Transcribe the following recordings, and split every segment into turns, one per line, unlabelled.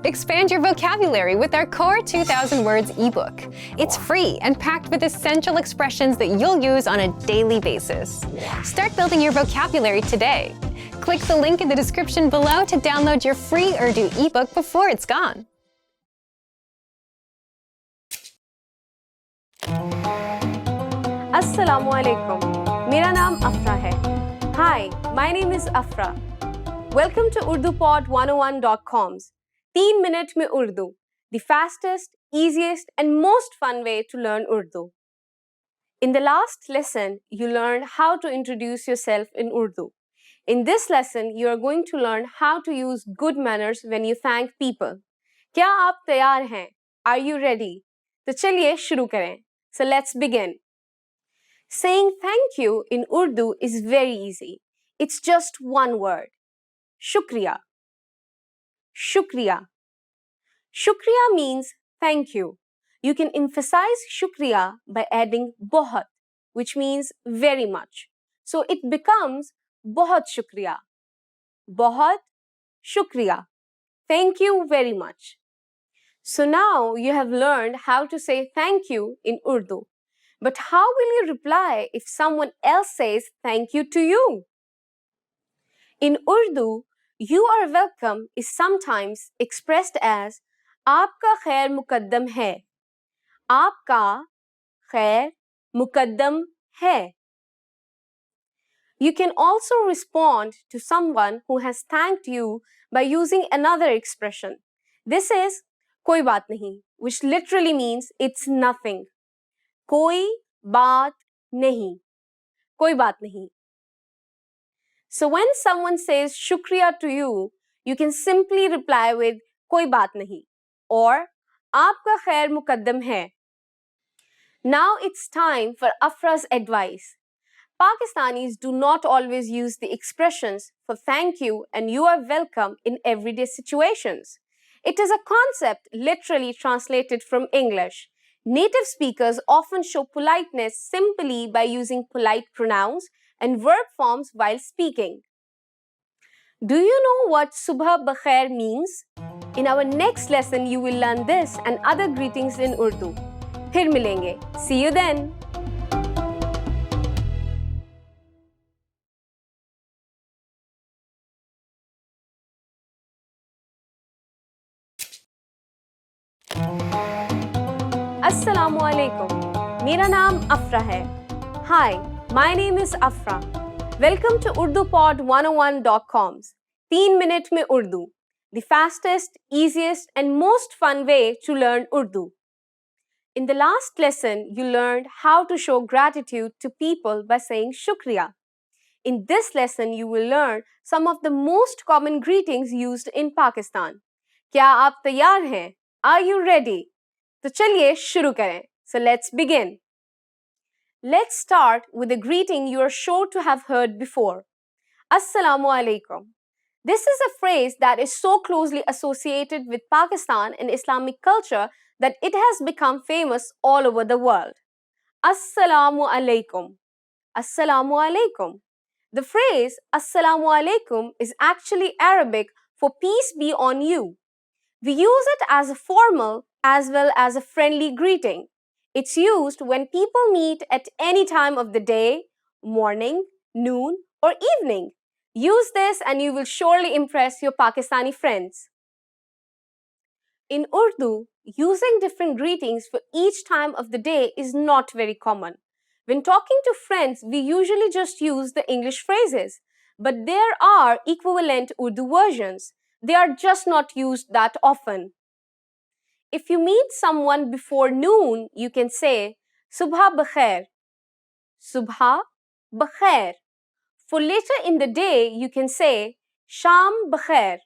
Expand your vocabulary with our Core 2000 Words ebook. It's free and packed with essential expressions that you'll use on a daily basis. Start building your vocabulary today. Click the link in the description below to download your free Urdu ebook before it's gone.
Assalamu alaikum. मेरा नाम अफरा है. Hi, my name is Afra. Welcome to UrduPod101.com's 3 Minute में Urdu, the fastest, easiest and most fun way to learn Urdu. In the last lesson, you learned how to introduce yourself in Urdu. In this lesson, you are going to learn how to use good manners when you thank people. क्या आप तैयार हैं? Are you ready? तो चलिए शुरू करें. So let's begin. Saying thank you in Urdu is very easy. It's just one word. Shukriya. Shukriya. Shukriya means thank you. You can emphasize shukriya by adding बहुत, which means very much. So it becomes बहुत shukriya. बहुत shukriya. Thank you very much. So now you have learned how to say thank you in Urdu. But how will you reply if someone else says thank you to you? In Urdu, you are welcome is sometimes expressed as आपका खैर मुकद्दम है. आपका खैर मुकद्दम है. You can also respond to someone who has thanked you by using another expression. This is कोई बात नहीं, which literally means it's nothing. कोई बात नहीं. कोई बात नहीं. So when someone says shukriya to you, you can simply reply with कोई बात नहीं or आपका खैर मुकद्दम है. Now it's time for Afra's advice. Pakistanis do not always use the expressions for thank you and you are welcome in everyday situations. It is a concept literally translated from English. Native speakers often show politeness simply by using polite pronouns and verb forms while speaking. Do you know what Subha Bakhair means? In our next lesson, you will learn this and other greetings in Urdu. फिर मिलेंगे. See you then. Assalamu alaikum. मेरा नाम अफरा है. Hi, my name is Afra. Welcome to UrduPod101.com's 3 Minute में Urdu, the fastest, easiest and most fun way to learn Urdu. In the last lesson, you learned how to show gratitude to people by saying shukriya. In this lesson, you will learn some of the most common greetings used in Pakistan. क्या आप तैयार हैं? Are you ready? तो चलिए शुरू करें. So let's begin. Let's start with a greeting you are sure to have heard before. Assalamu alaikum. This is a phrase that is so closely associated with Pakistan and Islamic culture that it has become famous all over the world. Assalamu alaikum. Assalamu alaikum. The phrase Assalamu alaikum is actually Arabic for peace be on you. We use it as a formal as well as a friendly greeting. It's used when people meet at any time of the day, morning, noon, or evening. Use this and you will surely impress your Pakistani friends. In Urdu, using different greetings for each time of the day is not very common. When talking to friends, we usually just use the English phrases, but there are equivalent Urdu versions. They are just not used that often. If you meet someone before noon, you can say Subha Bakhair. Subha Bakhair. For later in the day, you can say Sham Bakhair.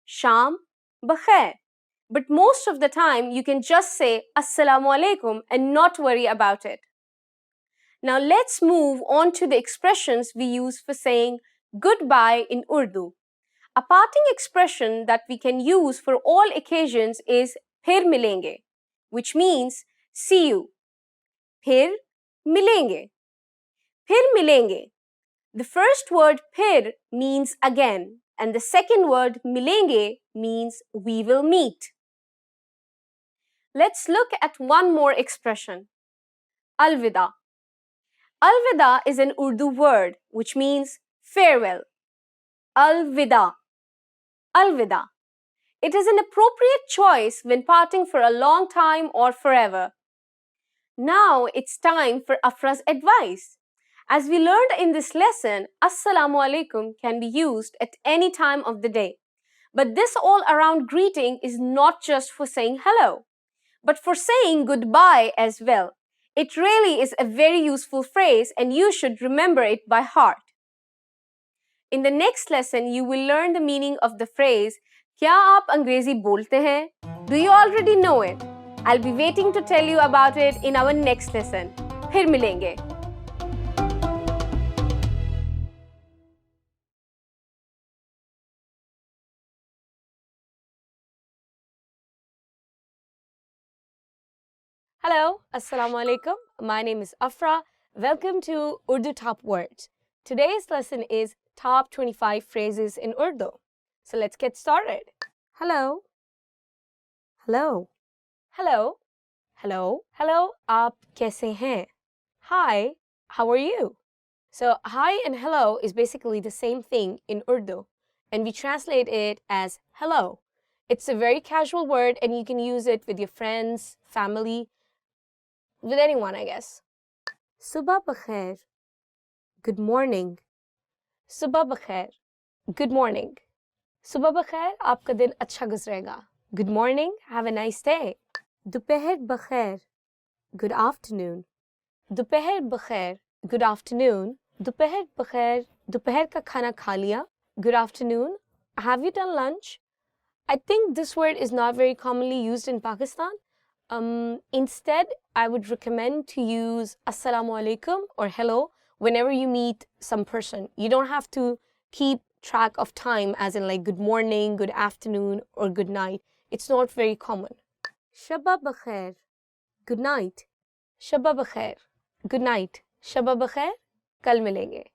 Sham Bakhair. But most of the time, you can just say Assalamu alaikum and not worry about it. Now let's move on to the expressions we use for saying goodbye in Urdu. A parting expression that we can use for all occasions is फिर मिलेंगे, which means see you. फिर मिलेंगे. फिर मिलेंगे. The first word फिर means again, and the second word milenge means we will meet. Let's look at one more expression. Alvida. Alvida is an Urdu word which means farewell. Alvida. Alvida. It is an appropriate choice when parting for a long time or forever. Now it's time for Afra's advice. As we learned in this lesson, Assalamu alaikum can be used at any time of the day. But this all-around greeting is not just for saying hello, but for saying goodbye as well. It really is a very useful phrase and you should remember it by heart. In the next lesson, you will learn the meaning of the phrase, क्या आप अंग्रेजी बोलते हैं? Do you already know it? I'll be waiting to tell you about it in our next lesson. फिर मिलेंगे. Hello, Assalamu alaikum. My name is Afra. Welcome to Urdu Top Words. Today's lesson is Top 25 Phrases in Urdu. So let's get started. Hello. Hello. Hello. Hello. Hello. आप कैसे हैं? Hi. How are you? So hi and hello is basically the same thing in Urdu, and we translate it as hello. It's a very casual word and you can use it with your friends, family, with anyone, I guess. Subah bakhair. Good morning. Subah bakhair. Good morning. Subah bakhair, आपका दिन अच्छा गुजरेगा. Good morning, have a nice day. Dopeher bakhair. Good afternoon. Dopeher bakhair. Good afternoon. Dopeher bakhair. Dopeher ka khana kha liya. Good afternoon. Have you done lunch? I think this word is not very commonly used in Pakistan. Instead, I would recommend to use Assalamu alaikum or hello whenever you meet some person. You don't have to keep track of time as in like good morning, good afternoon, or good night. It's not very common. Shabba bakhair. Good night. Shabba bakhair. Good night. Shabba bakhair. Kal milenge.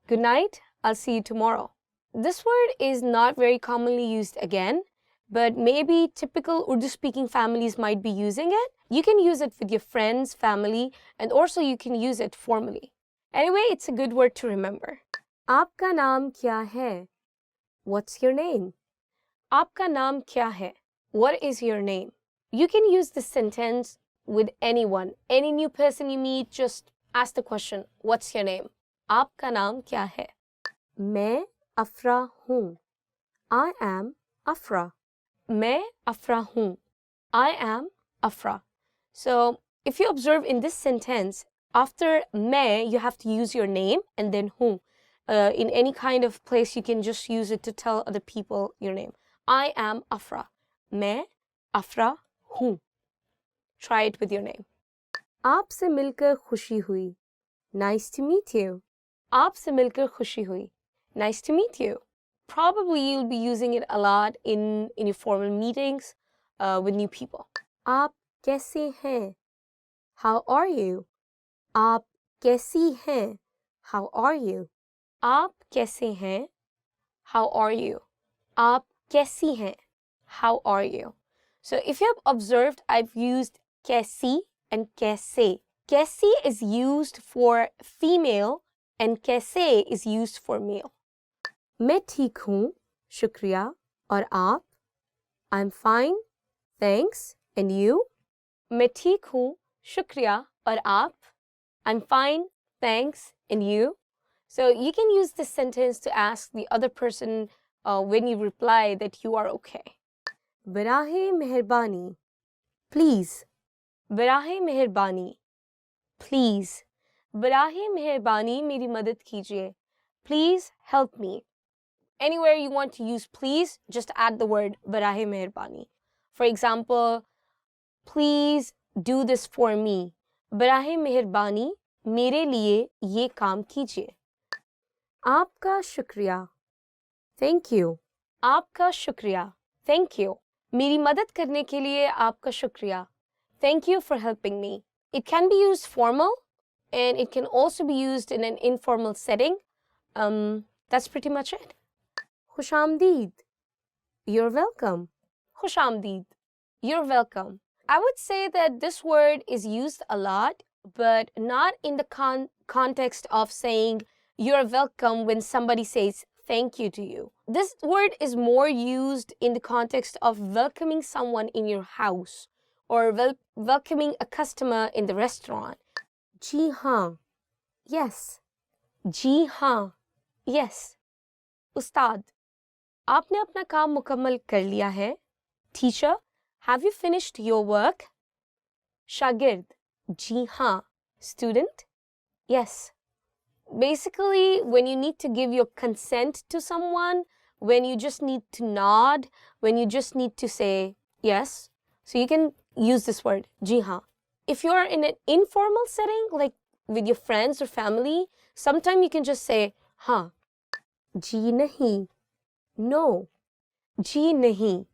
Good night. I'll see you tomorrow. This word is not very commonly used again, but maybe typical Urdu-speaking families might be using it. You can use it with your friends, family, and also you can use it formally. Anyway, it's a good word to remember. Aapka naam kya hai? What's your name? Aapka naam kya hai? What is your name? You can use this sentence with anyone. Any new person you meet, just ask the question, what's your name? Aapka naam kya hai? Main Afra hoon. I am Afra. Main Afra hoon. I am Afra. So, if you observe in this sentence, after main, you have to use your name and then hoon. In any kind of place, you can just use it to tell other people your name. I am Afra. Main Afra hoon. Try it with your name. Aapse milkar khushi hui. Nice to meet you. Aapse milkar khushi hui. Nice to meet you. Probably you'll be using it a lot in your formal meetings with new people. Aap kaise hain? How are you? Aap kaisi hain? How are you? Aap kaise hain? How are you? Aap kaisi hain? How are you? So if you have observed, I've used kaisi and kaise. Kaisi is used for female and kaise is used for male. मैं ठीक हूँ, शुक्रिया, और आप? I'm fine, thanks, and you? मैं ठीक हूँ, शुक्रिया, और आप? I'm fine, thanks, and you? So you can use this sentence to ask the other person when you reply that you are okay. बराहे मेहरबानी, please. बराहे मेहरबानी, please. बराहे मेहरबानी मेरी मदद कीजिए. Please help me. Anywhere you want to use please, just add the word barahe meherbani. For example, please do this for me. Barahe meherbani, mere liye ye kaam kijiye. Aapka shukriya. Thank you. Aapka shukriya. Thank you. Meri madad karne ke liye aapka shukriya. Thank you for helping me. It can be used formal and it can also be used in an informal setting. That's pretty much it. खुशामदीद. You're welcome. खुशामदीद. You're welcome. I would say that this word is used a lot, but not in the context of saying you're welcome when somebody says thank you to you. This word is more used in the context of welcoming someone in your house or welcoming a customer in the restaurant. जी हाँ. Yes. जी हाँ. Yes. उस्ताद, आपने अपना काम मुकम्मल कर लिया है? Teacher, have you finished your work? शागिर्द, जी हाँ. Student, yes. Basically, when you need to give your consent to someone, when you just need to nod, when you just need to say yes, so you can use this word, जी हाँ. If you're in an informal setting, like with your friends or family, sometimes you can just say हाँ. जी नहीं. No. जी नहीं.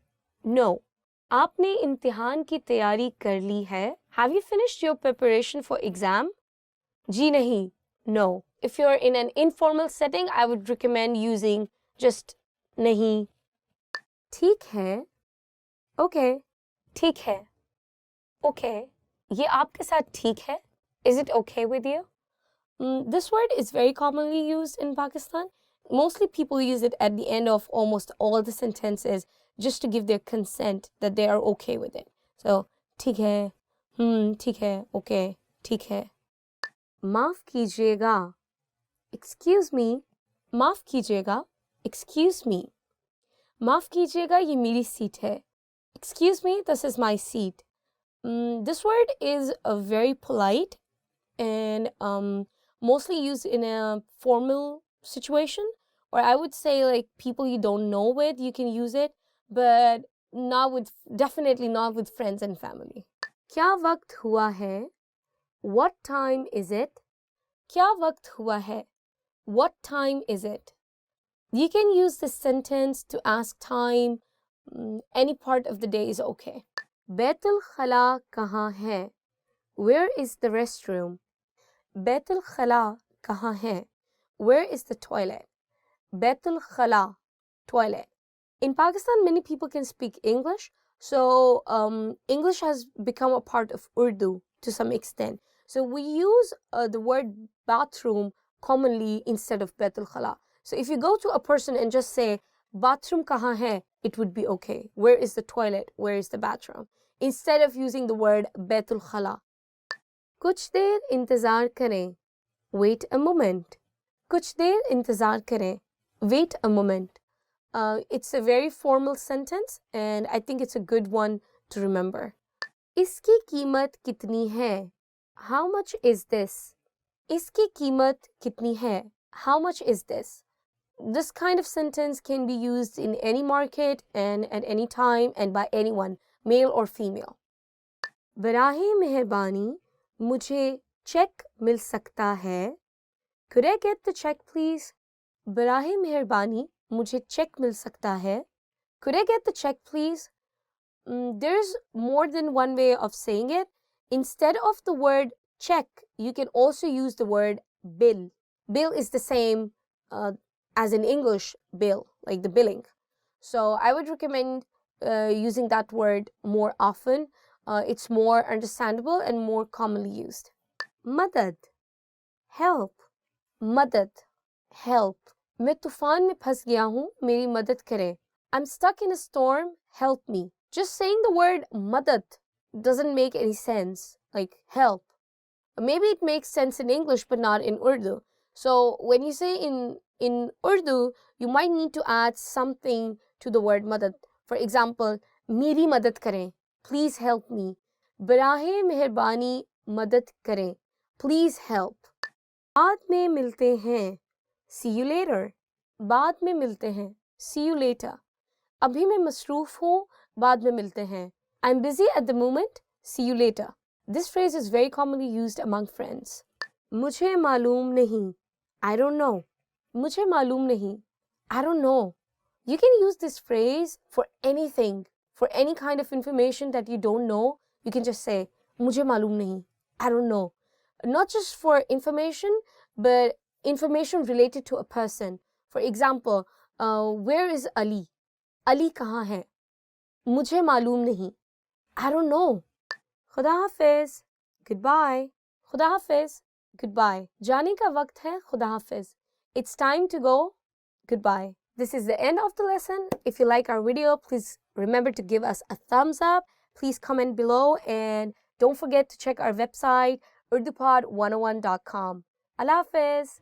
No. आपने इम्तिहान की तैयारी कर ली है? Have you finished your preparation for exam? जी नहीं. No. If you're in an informal setting, I would recommend using just नहीं. ठीक है. Okay. ठीक है. Okay. ये आपके साथ ठीक है? Is it okay with you? This word is very commonly used in Pakistan. Mostly people use it at the end of almost all the sentences just to give their consent that they are okay with it. So, ठीक है, ठीक है, okay, ठीक है. माफ कीजिएगा. Excuse me. माफ कीजिएगा. Excuse me. माफ कीजिएगा, ये मेरी सीट है. Excuse me, this is my seat. This word is very polite and mostly used in a formal situation, or I would say like people you don't know with, you can use it, but definitely not with friends and family. क्या वक्त हुआ है? What time is it? क्या वक्त हुआ है? What time is it? You can use this sentence to ask time. Any part of the day is okay. Betul खला कहाँ है? Where is the restroom? Betul खला कहाँ है? Where is the toilet? Baitul Khala, toilet. In Pakistan, many people can speak English, so English has become a part of Urdu to some extent. So we use the word bathroom commonly instead of Baitul Khala. So if you go to a person and just say, bathroom kahan hai, it would be okay. Where is the toilet? Where is the bathroom? Instead of using the word Baitul Khala. कुछ देर इंतज़ार करें. Wait a moment. कुछ देर इंतज़ार करें. Wait a moment. It's a very formal sentence and I think it's a good one to remember. इसकी कीमत कितनी है? How much is this? इसकी कीमत कितनी है? How much is this? This kind of sentence can be used in any market and at any time and by anyone, male or female. बराहे मेहरबानी मुझे चेक मिल सकता है? Could I get the check please? बराहे मेहरबानी मुझे check मिल सकता है? Could I get the check please? There's more than one way of saying it. Instead of the word check, you can also use the word bill. Bill is the same as in English bill, like the billing. So I would recommend using that word more often. It's more understandable and more commonly used. Madad, help. Madad, help. मैं तूफान में फंस गया हूँ, मेरी मदद करें. I'm stuck in a storm, help me. Just saying the word madad doesn't make any sense, like help. Maybe it makes sense in English, but not in Urdu. So when you say in Urdu, you might need to add something to the word madad. For example, मेरी मदद करें, please help me. बराहे मेहरबानी मदद करें, please help. बाद में मिलते हैं, see you later. बाद में मिलते हैं, see you later. अभी मैं मसरूफ हूँ, बाद में मिलते हैं. I'm busy at the moment, see you later. This phrase is very commonly used among friends. मुझे मालूम नहीं, I don't know. मुझे मालूम नहीं, I don't know. You can use this phrase for anything, for any kind of information that you don't know. You can just say, मुझे मालूम नहीं, I don't know. Not just for information, but information related to a person. For example, Where is Ali? Ali कहाँ है? मुझे मालूम नहीं. I don't know. खुदा हाफिज. Goodbye. खुदा हाफिज. Goodbye. जाने का वक्त है. खुदा हाफिज. It's time to go. Goodbye. This is the end of the lesson. If you like our video, please remember to give us a thumbs up. Please comment below and don't forget to check our website urdupod101.com. Allah Hafiz.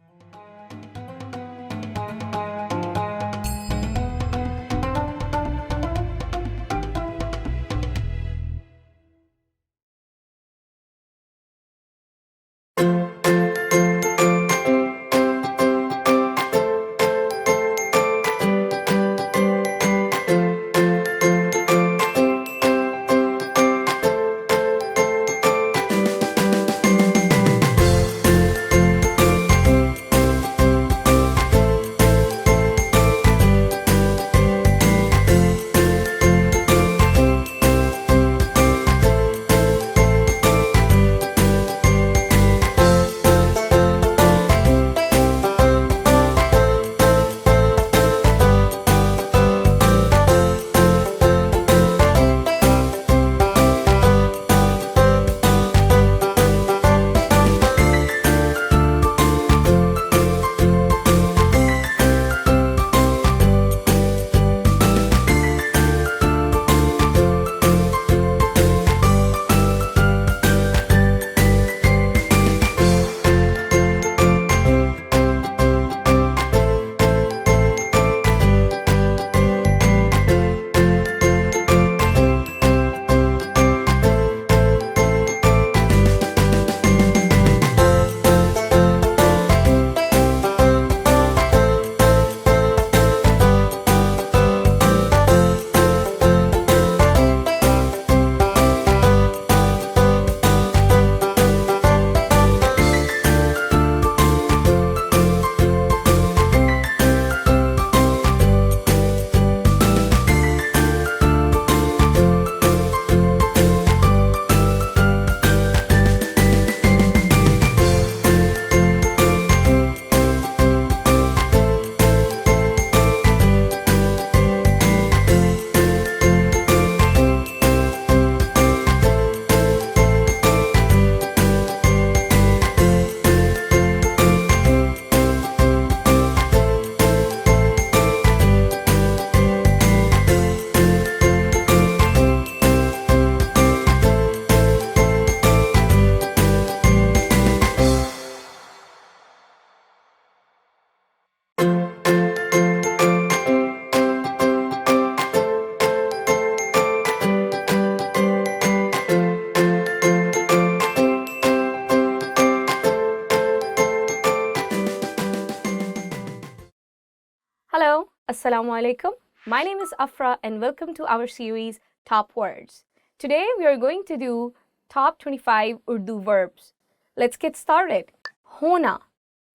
Hello, Assalamu alaikum. My name is Afra and welcome to our series Top Words. Today we are going to do top 25 Urdu verbs. Let's get started. Hona,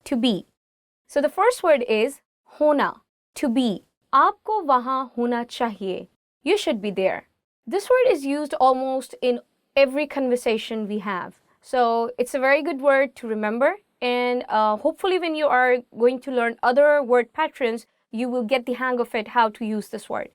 to be. So the first word is hona, to be. Aapko wahan hona chahiye. You should be there. This word is used almost in every conversation we have. So it's a very good word to remember, and hopefully when you are going to learn other word patterns, you will get the hang of it, how to use this word.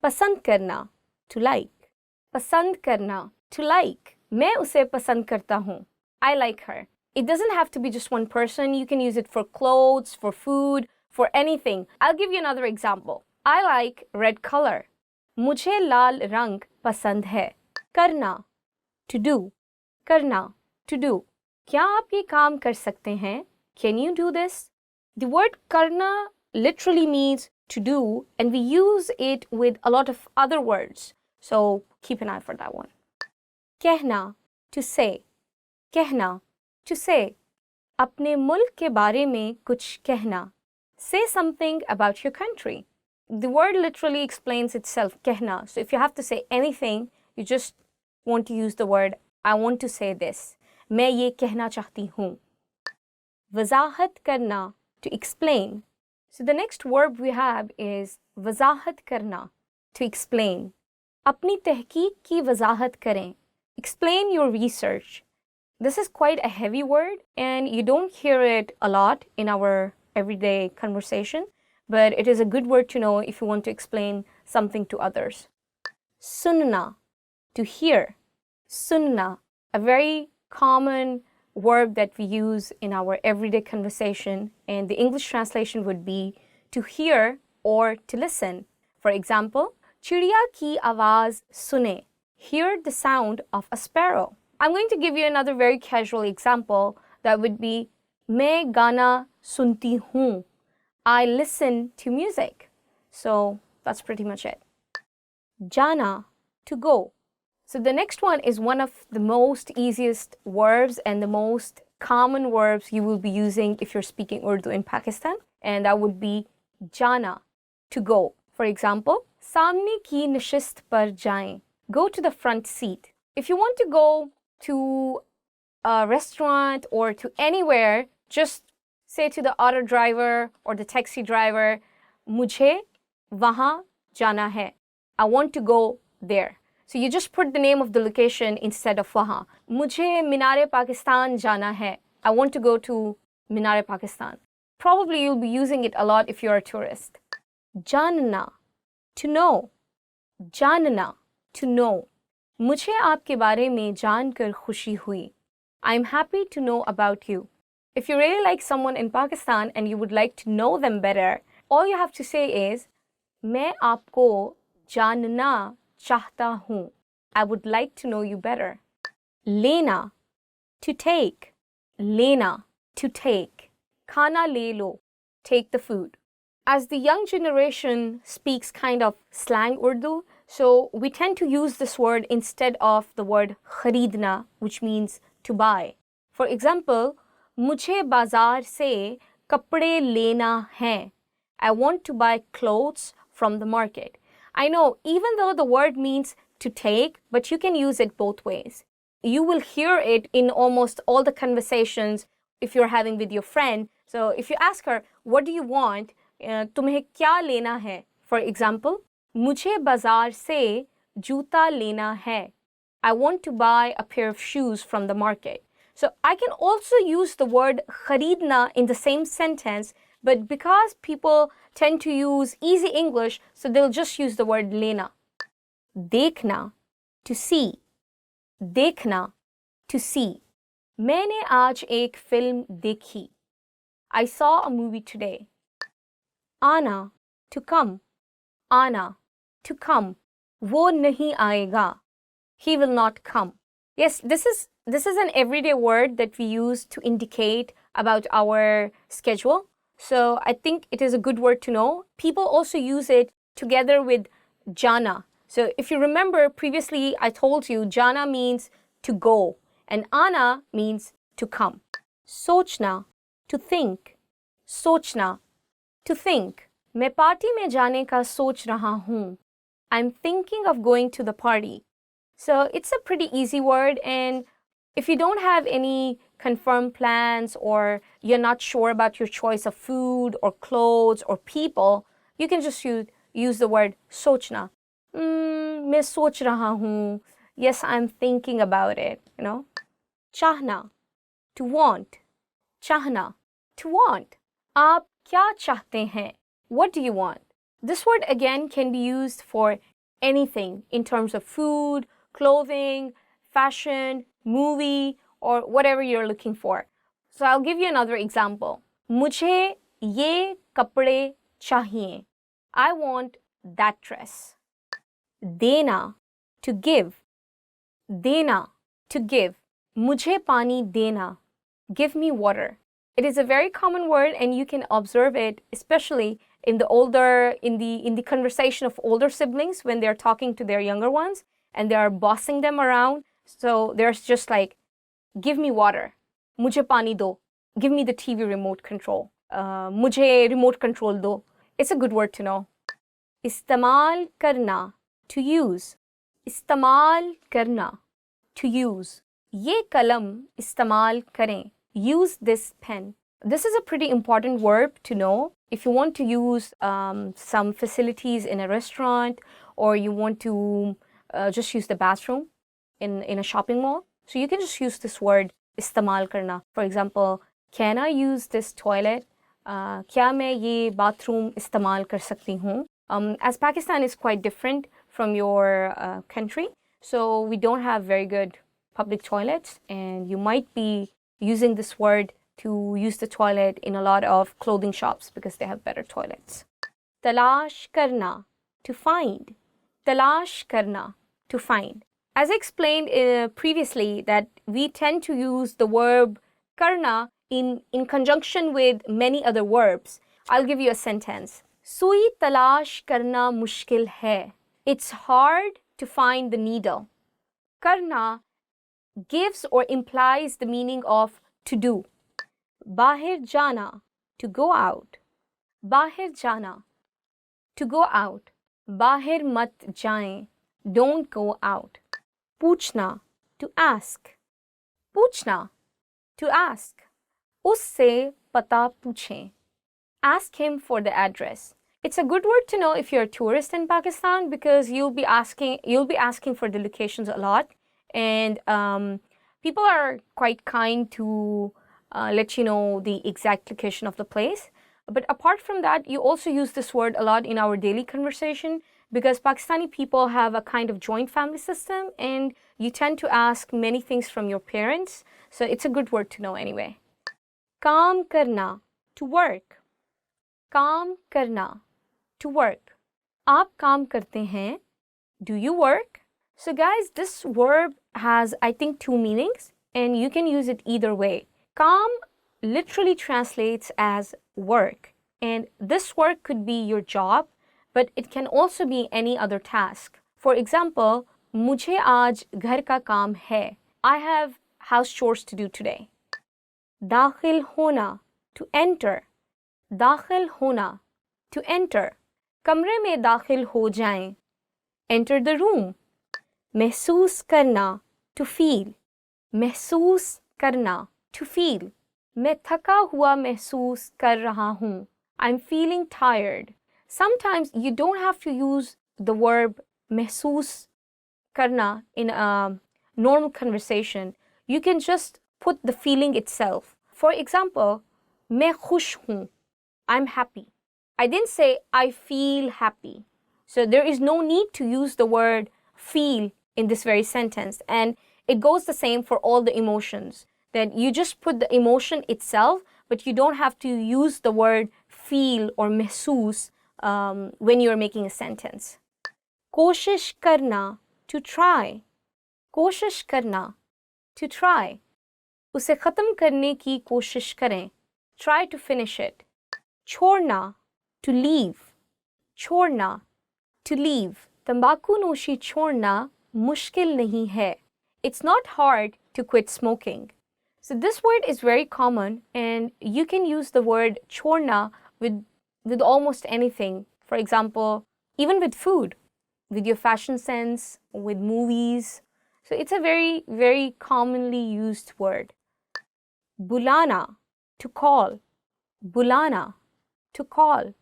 Pasand karna, to like. Pasand karna, to like. Main use pasand karta hoon. I like her. It doesn't have to be just one person. You can use it for clothes, for food, for anything. I'll give you another example. I like red color. Mujhe laal rang pasand hai. Karna, to do. Karna, to do. क्या आप ये काम कर सकते हैं? Can you do this? The word karna literally means to do, and we use it with a lot of other words. So keep an eye for that one. Kehna, to say. Kehna, to say. अपने मुल्क के बारे में कुछ कहना. Say something about your country. The word literally explains itself, कहना. So if you have to say anything, you just want to use the word, I want to say this. मैं ये कहना चाहती हूँ. वज़ाहत करना, to explain. So the next verb we have is वज़ाहत करना, to explain. अपनी तहकीक की वज़ाहत करें. Explain your research. This is quite a heavy word and you don't hear it a lot in our everyday conversation. but it is a good word to know if you want to explain something to others. Sunna, to hear. Sunna, a very common verb that we use in our everyday conversation, and the English translation would be to hear or to listen. For example, चिड़िया की आवाज़ सुने, hear the sound of a sparrow. I'm going to give you another very casual example that would be मैं गाना सुनती हूँ. I listen to music. So that's pretty much it. Jana, to go. So the next one is one of the most easiest verbs and the most common verbs you will be using if you're speaking Urdu in Pakistan, and that would be jana, to go. For example, सामने की नशिस्त पर जाएं. Go to the front seat. If you want to go to a restaurant or to anywhere, just say to the auto driver or the taxi driver, मुझे वहाँ जाना है. I want to go there. So you just put the name of the location instead of वहाँ. मुझे मीनार पाकिस्तान जाना है. I want to go to Minar Pakistan. Probably you'll be using it a lot if you're a tourist. जानना, to know. जानना, to know. मुझे आपके बारे में जानकर खुशी हुई. I'm happy to know about you. If you really like someone in Pakistan and you would like to know them better, all you have to say is, मैं आपको जानना चाहता हूँ. I would like to know you better. लेना, to take. लेना, to take. खाना ले लो, take the food. As the young generation speaks kind of slang Urdu, so we tend to use this word instead of the word खरीदना, which means to buy. For example, मुझे बाजार से कपड़े लेना है. I want to buy clothes from the market. I know, even though the word means to take, but you can use it both ways. You will hear it in almost all the conversations if you're having with your friend. So if you ask her, what do you want? तुम्हें क्या लेना है? For example, मुझे बाजार से जूता लेना है. I want to buy a pair of shoes from the market. So I can also use the word kharidna in the same sentence, but because people tend to use easy English, so they'll just use the word lena. Dekhna, to see. Dekhna, to see. मैंने आज एक film देखी. I saw a movie today. Ana, to come. Ana, to come. वो नहीं आएगा. He will not come. Yes, this is an everyday word that we use to indicate about our schedule. So I think it is a good word to know. People also use it together with jana. So if you remember previously, I told you jana means to go and ana means to come. Sochna, to think. Sochna, to think. मैं party में जाने का सोच रहा हूँ. I'm thinking of going to the party. So it's a pretty easy word, and if you don't have any confirmed plans or you're not sure about your choice of food or clothes or people, you can just use the word sochna. मैं सोच रहा हूँ. Yes, I'm thinking about it, you know. Chahna, to want. Chahna, to want. आप क्या चाहते हैं? What do you want? This word again can be used for anything in terms of food, clothing, fashion, movie, or whatever you're looking for. So I'll give you another example. मुझे ये कपड़े चाहिए. I want that dress. देना, to give. देना, to give. मुझे पानी देना. Give me water. It is a very common word, and you can observe it, especially in the conversation of older siblings when they're talking to their younger ones and they are bossing them around. So there's just like, give me water. मुझे पानी दो. Give me the TV remote control. मुझे remote control दो. It's a good word to know. इस्तेमाल करना, to use. इस्तेमाल करना, to use. ये कलम इस्तेमाल करें. Use this pen. This is a pretty important verb to know. If you want to use some facilities in a restaurant, or you want to just use the bathroom in a shopping mall, so you can just use this word istamal karna. For example, can I use this toilet? क्या मैं ये bathroom इस्तेमाल कर सकती हूँ? As Pakistan is quite different from your country, so we don't have very good public toilets, and you might be using this word to use the toilet in a lot of clothing shops because they have better toilets. Talash karna, to find. Talash karna, to find. As I explained previously, that we tend to use the verb karna in conjunction with many other verbs. I'll give you a sentence. Sui talash karna mushkil hai. It's hard to find the needle. Karna gives or implies the meaning of to do. Bahir jana, to go out. Bahir jana, to go out. Bahir mat jaएं, don't go out. Puchna, to ask. Puchna, to ask. Usse pata pucheं. Ask him for the address. It's a good word to know if you're a tourist in Pakistan because you'll be asking for the locations a lot, and people are quite kind to let you know the exact location of the place. But apart from that, you also use this word a lot in our daily conversation because Pakistani people have a kind of joint family system, and you tend to ask many things from your parents. So it's a good word to know anyway. Kaam karna, to work. Kaam karna, to work. Aap kaam karte hain? Do you work? So guys, this verb has, I think, two meanings, and you can use it either way. Kaam literally translates as work, and this work could be your job, but it can also be any other task. For example, मुझे आज घर का काम है. I have house chores to do today. दाखिल होना, to enter. दाखिल होना, to enter. कमरे में दाखिल हो जाएं. Enter the room. महसूस करना, to feel. महसूस करना, to feel. मैं थका हुआ महसूस कर रहा हूँ. I'm feeling tired. Sometimes you don't have to use the verb महसूस करना in a normal conversation. You can just put the feeling itself. For example, मैं खुश हूँ. I'm happy. I didn't say I feel happy. So there is no need to use the word feel in this very sentence. And it goes the same for all the emotions. That you just put the emotion itself, but you don't have to use the word feel or महसूस when you're making a sentence. कोशिश करना, to try. कोशिश करना, to try. उसे ख़त्म करने की कोशिश करें. Try to finish it. छोड़ना, to leave. छोड़ना, to leave. तंबाकू नोशी छोड़ना मुश्किल नहीं है. It's not hard to quit smoking. So this word is very common, and you can use the word छोड़ना with almost anything. For example, even with food, with your fashion sense, with movies. So it's a very, very commonly used word. बुलाना, to call. बुलाना, to call.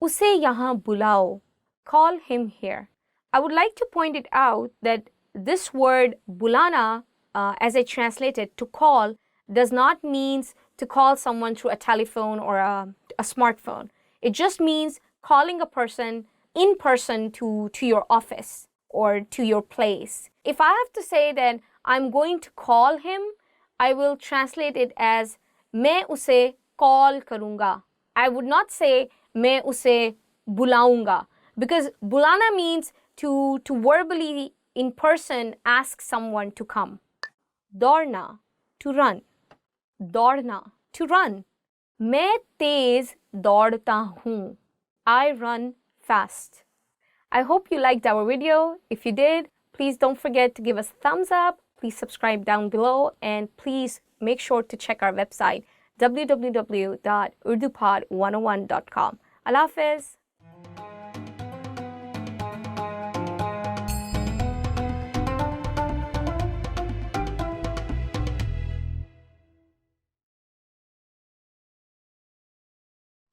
उसे यहाँ बुलाओ. Call him here. I would like to point it out that this word bulana, as I translate it, to call, does not mean to call someone through a telephone or a smartphone. It just means calling a person in person to your office or to your place. If I have to say that I'm going to call him, I will translate it as मैं उसे call करूँगा. I would not say मैं उसे बुलाऊँगा, because bulana means to verbally in person ask someone to come. दौड़ना, to run. दौड़ना, to run. मैं तेज दौड़ता हूँ. I run fast. I hope you liked our video. If you did, please don't forget to give us a thumbs up. Please subscribe down below, and please make sure to check our website www.urdupod101.com. Allah Hafiz.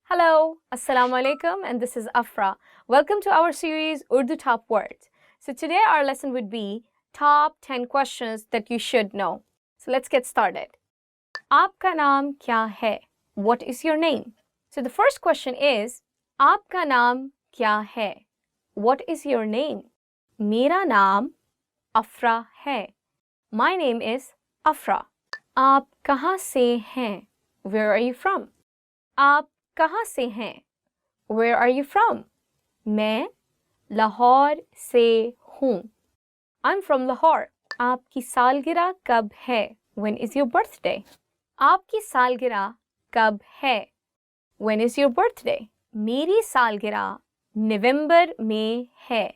Hello, Assalamu alaikum, and this is Afra. Welcome to our series Urdu Top Words. So today our lesson would be top 10 questions that you should know. So let's get started. Aapka naam kya hai? What is your name? So the first question is, आपका नाम क्या है? What is your name? मेरा नाम अफ्रा है. My name is Afra. आप कहाँ से हैं? Where are you from? आप कहाँ से हैं? Where are you from? मैं लाहौर से हूँ. I'm from Lahore. आपकी सालगिरह कब है? When is your birthday? आपकी सालगिरह कब है? When is your birthday? मेरी सालगिरह नवंबर में है.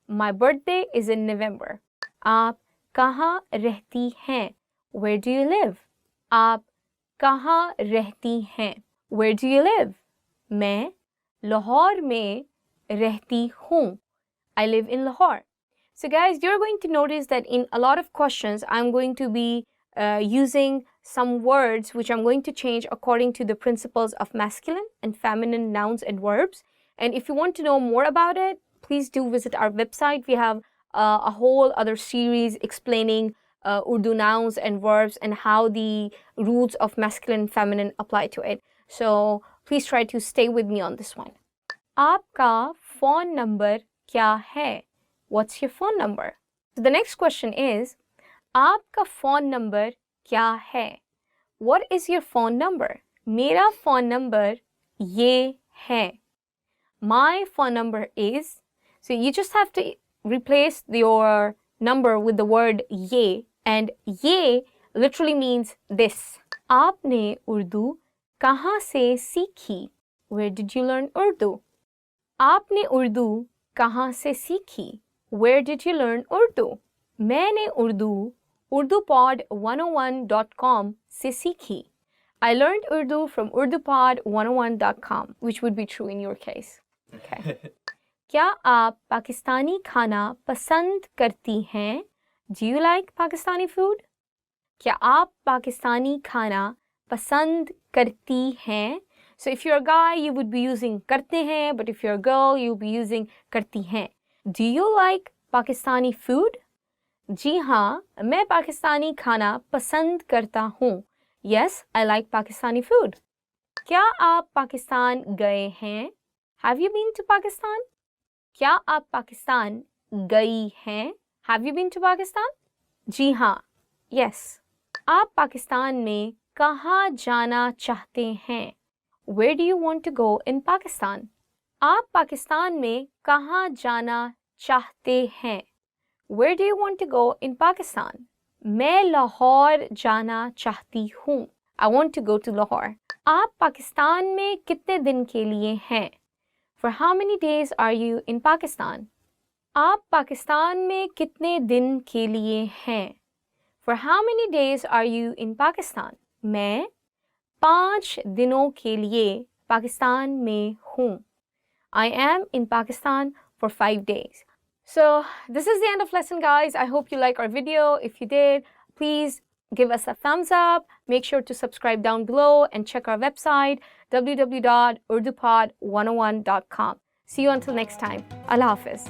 My birthday is in November. आप कहाँ रहती हैं? Where do you live? आप कहाँ रहती हैं? Where do you live? मैं लाहौर में रहती हूँ. I live in Lahore. So guys, you're going to notice that in a lot of questions, I'm going to be using some words which I'm going to change according to the principles of masculine and feminine nouns and verbs. And if you want to know more about it, please do visit our website. We have a whole other series explaining Urdu nouns and verbs and how the rules of masculine and feminine apply to it. So please try to stay with me on this one. आपका phone number क्या है? What's your phone number? So the next question is, आपका phone number क्या है? What is your phone number? मेरा phone number ये है. My phone number is, so you just have to replace your number with the word ye, and ye literally means this. आपने उर्दू कहाँ से सीखी? Where did you learn Urdu? आपने उर्दू कहाँ से सीखी? Where did you learn Urdu? मैंने Urdu urdupod101.com से सीखी. I learned Urdu from urdupod101.com, which would be true in your case. Okay. क्या आप पाकिस्तानी खाना पसंद करती हैं? Do you like Pakistani food? क्या आप पाकिस्तानी खाना पसंद करती हैं? So if you're a guy, you would be using करते हैं, but if you're a girl, you'll be using करती हैं. Do you like Pakistani food? जी हाँ, मैं पाकिस्तानी खाना पसंद करता हूँ. Yes, I like Pakistani food. क्या आप पाकिस्तान गए हैं? Have you been to Pakistan? क्या आप पाकिस्तान गई हैं? Have you been to Pakistan? जी हाँ. Yes. आप पाकिस्तान में कहाँ जाना चाहते हैं? Where do you want to go in Pakistan? आप पाकिस्तान में कहाँ जाना चाहते हैं? Where do you want to go in Pakistan? मैं लाहौर जाना चाहती हूँ. I want to go to Lahore. आप पाकिस्तान में कितने दिन के लिए हैं? For how many days are you in Pakistan? आप पाकिस्तान में कितने दिन के लिए हैं? For how many days are you in Pakistan? मैं 5 दिनों के लिए पाकिस्तान में हूँ. I am in Pakistan for 5 days. So this is the end of lesson, guys. I hope you like our video. If you did, please give us a thumbs up. Make sure to subscribe down below and check our website www.urdupod101.com. See you until next time. Allah Hafiz.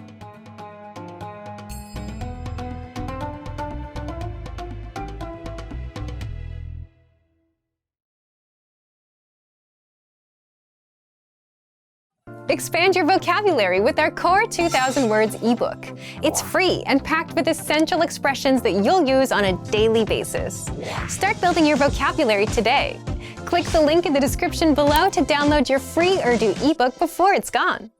Expand your vocabulary with our Core 2000 Words ebook. It's free and packed with essential expressions that you'll use on a daily basis. Start building your vocabulary today. Click the link in the description below to download your free Urdu ebook before it's gone.